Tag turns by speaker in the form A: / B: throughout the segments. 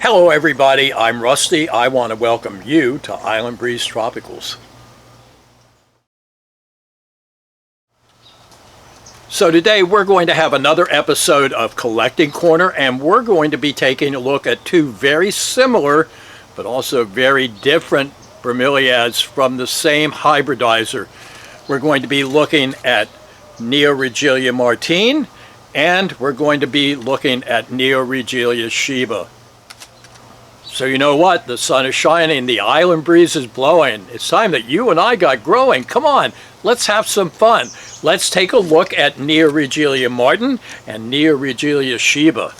A: Hello everybody, I'm Rusty. I want to welcome you to Island Breeze Tropicals. So today we're going to have another episode of Collecting Corner, and we're going to be taking a look at two very similar but also very different bromeliads from the same hybridizer. We're going to be looking at Neoregelia Martin, and we're going to be looking at Neoregelia Sheba. So you know what? The sun is shining, the island breeze is blowing. It's time that you and I got growing. Come on, let's have some fun. Let's take a look at Neoregelia Martin and Neoregelia Sheba.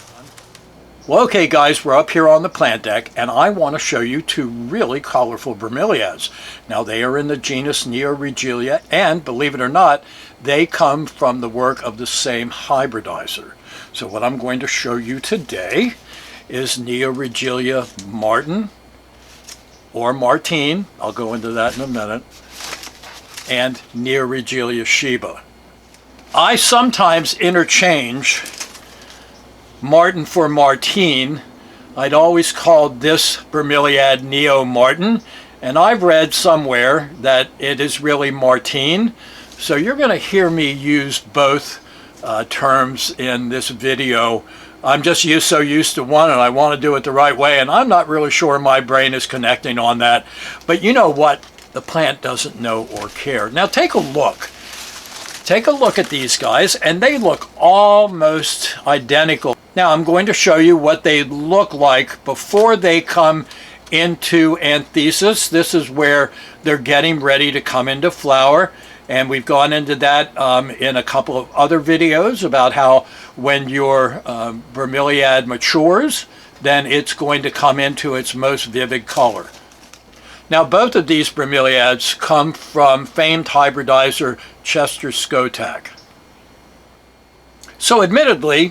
A: Well, okay guys, we're up here on the plant deck, and I want to show you two really colorful bromeliads. Now they are in the genus Neoregelia, and believe it or not, they come from the work of the same hybridizer. So what I'm going to show you today is Neoregelia Martin, or Martin, I'll go into that in a minute, and Neoregelia Sheba. I sometimes interchange Martin for Martin. I'd always called this bromeliad Neo Martin, and I've read somewhere that it is really Martin. So you're going to hear me use both terms in this video. I'm just so used to one, and I want to do it the right way, and I'm not really sure my brain is connecting on that. But you know what? The plant doesn't know or care. Now take a look. Take a look at these guys, and they look almost identical. Now I'm going to show you what they look like before they come into anthesis. This is where they're getting ready to come into flower. And we've gone into that in a couple of other videos about how when your bromeliad matures, then it's going to come into its most vivid color. Now both of these bromeliads come from famed hybridizer Chester Skotak. So admittedly,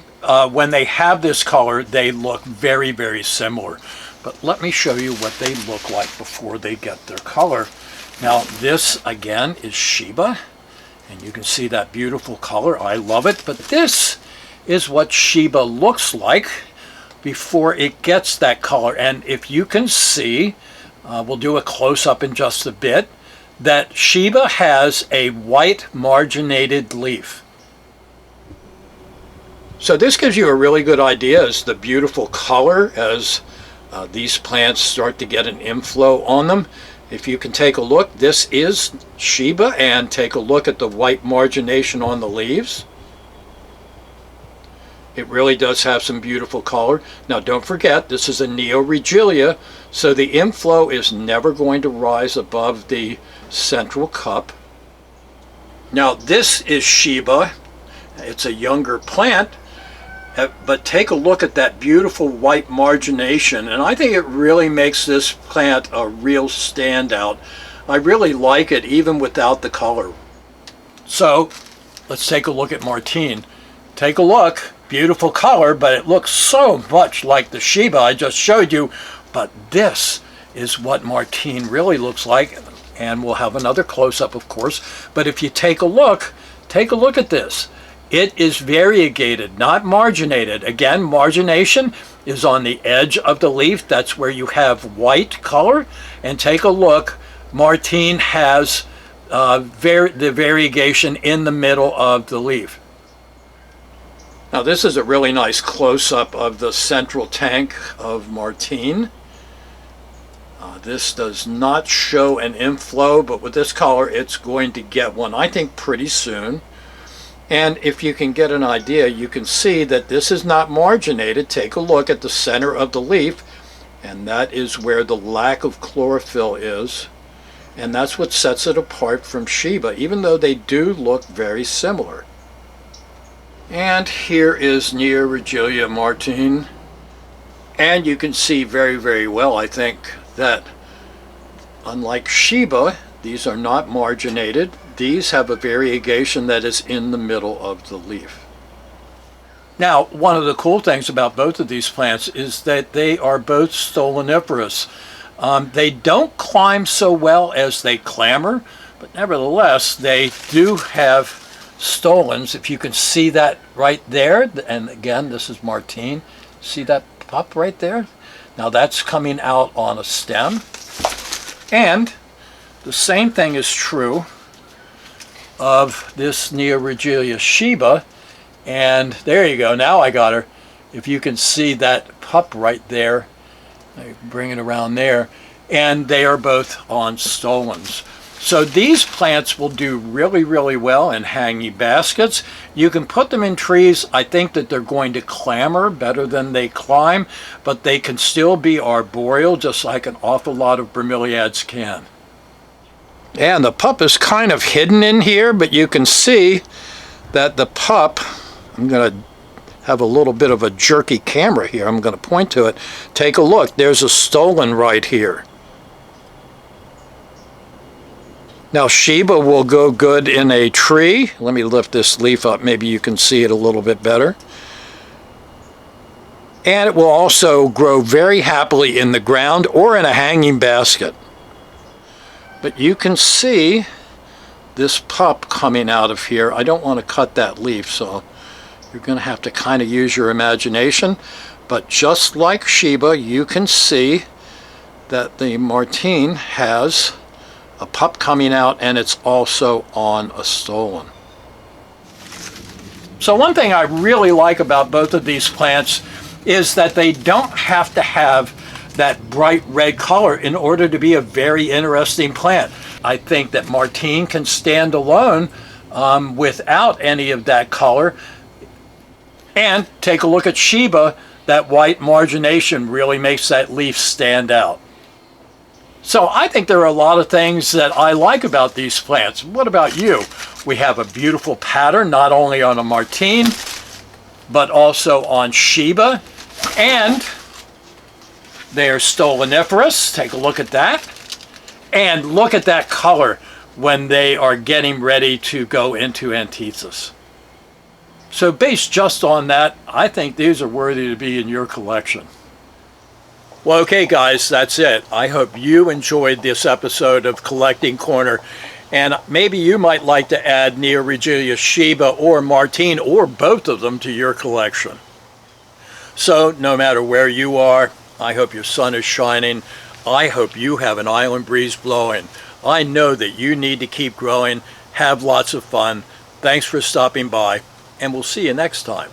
A: when they have this color, they look very, very similar. But let me show you what they look like before they get their color. Now this again is Sheba, and you can see that beautiful color. I love it, but this is what Sheba looks like before it gets that color. And if you can see, we'll do a close-up in just a bit, that Sheba has a white marginated leaf. So this gives you a really good idea as the beautiful color as these plants start to get an inflow on them. If you can take a look, this is Sheba, and take a look at the white margination on the leaves. It really does have some beautiful color. Now don't forget, this is a Neoregelia, so the inflow is never going to rise above the central cup. Now this is Sheba. It's a younger plant, but take a look at that beautiful white margination, and I think it really makes this plant a real standout. I really like it even without the color. So let's take a look at Martin. Take a look, beautiful color, but it looks so much like the Sheba I just showed you. But this is what Martin really looks like, and we'll have another close-up of course. But if you take a look at this. It is variegated, not marginated. Again, margination is on the edge of the leaf. That's where you have white color. And take a look, Martin has the variegation in the middle of the leaf. Now this is a really nice close-up of the central tank of Martin. This does not show an inflow, but with this color it's going to get one, I think, pretty soon. And if you can get an idea, you can see that this is not marginated. Take a look at the center of the leaf, and that is where the lack of chlorophyll is. And that's what sets it apart from Sheba, even though they do look very similar. And here is Neoregelia Martin. And you can see very, very well, I think, that unlike Sheba, these are not marginated. These have a variegation that is in the middle of the leaf. Now, one of the cool things about both of these plants is that they are both stoloniferous. They don't climb so well as they clamber, but nevertheless, they do have stolons. If you can see that right there, and again, this is Martin. See that pup right there. Now that's coming out on a stem. And the same thing is true of this Neoregelia Sheba. And there you go. Now I got her. If you can see that pup right there, I bring it around there. And they are both on stolons. So these plants will do really, really well in hanging baskets. You can put them in trees. I think that they're going to clamber better than they climb, but they can still be arboreal just like an awful lot of bromeliads can. And the pup is kind of hidden in here, but you can see that the pup, I'm going to have a little bit of a jerky camera here. I'm going to point to it. Take a look. There's a stolon right here. Now Sheba will go good in a tree. Let me lift this leaf up. Maybe you can see it a little bit better. And it will also grow very happily in the ground or in a hanging basket. But you can see this pup coming out of here. I don't want to cut that leaf, so you're going to have to kind of use your imagination. But just like Sheba, you can see that the Martin has a pup coming out, and it's also on a stolon. So one thing I really like about both of these plants is that they don't have to have that bright red color in order to be a very interesting plant. I think that Martin can stand alone without any of that color. And take a look at Sheba. That white margination really makes that leaf stand out. So I think there are a lot of things that I like about these plants. What about you? We have a beautiful pattern, not only on a Martin, but also on Sheba. And they are stoloniferous. Take a look at that. And look at that color when they are getting ready to go into antithesis. So based just on that, I think these are worthy to be in your collection. Well, okay, guys, that's it. I hope you enjoyed this episode of Collecting Corner, and maybe you might like to add Neoregelia Sheba or Martin or both of them to your collection. So no matter where you are, I hope your sun is shining. I hope you have an island breeze blowing. I know that you need to keep growing, have lots of fun. Thanks for stopping by, and we'll see you next time.